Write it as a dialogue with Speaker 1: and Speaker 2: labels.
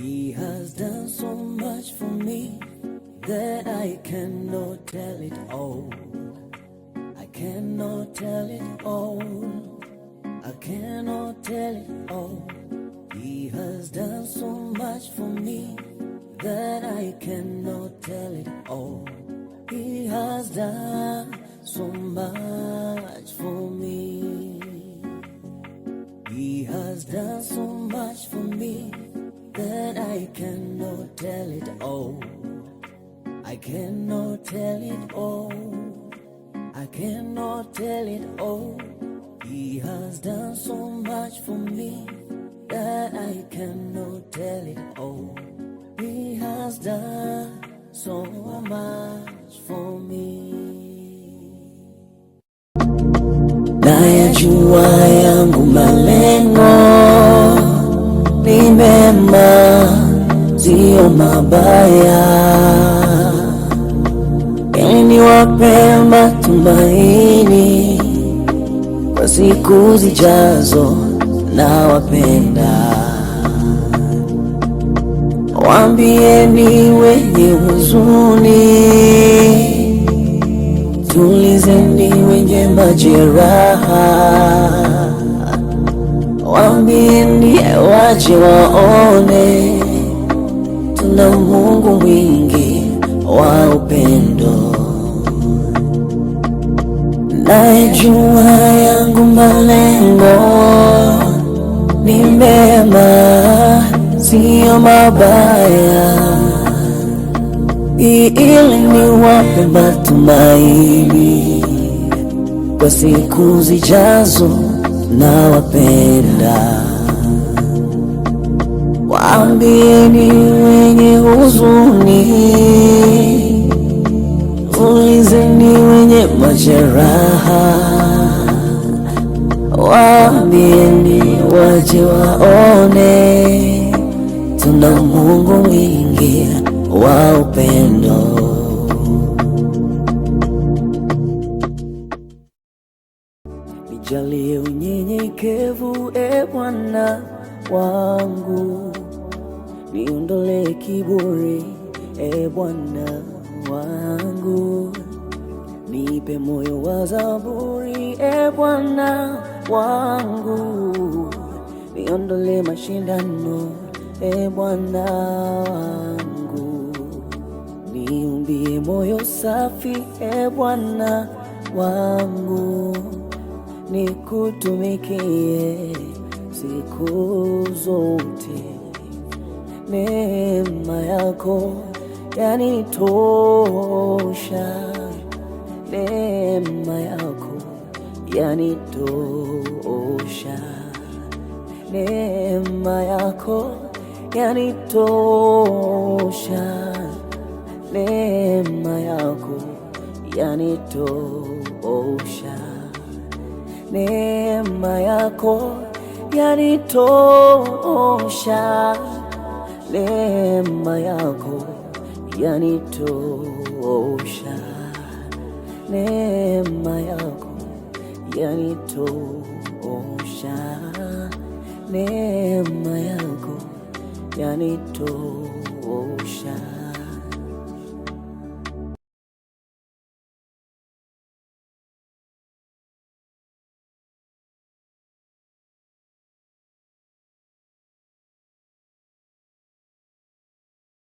Speaker 1: He has done so much for me that I cannot tell it all. I cannot tell it all. I cannot tell it all. He has done so much for me that I cannot tell it all. He has done so much for me. He has done so much for me that I cannot tell it all. I cannot tell it all. I cannot tell it all. He has done so much for me that I cannot tell it all. He has done so much for me. Nayajua yangu malengo ni mema, sio mabaya, ili niwape matumaini kwa siku zijazo. Nawapenda, waambieni wenye huzuni, tulizeni wenye majeraha, waambieni waje waone tuna Mungu mwingi wa upendo. Najua yangu malengo ni mema, sio mabaya, ili niwape matumaini kwa siku zijazo. Nawapenda, waambieni wenye huzuni, ulizeni wenye majeraha, waambieni waje waone tuna Mungu mwingi wa upendo. Nijalie unyenyekevu, e Bwana wangu, niondole kiburi, e Bwana wangu, nipe moyo wa zaburi, e Bwana wangu, niondole mashindano, e Bwana wangu, niumbie moyo safi, e Bwana wangu, nikutumikie siku zote. Neema yako yanitosha, neema yako yanitosha, neema yako yanitosha, neema yako yanitosha, neema yako yanitosha, neema yako yanitosha, neema yako yanitosha, neema yako yanitosha.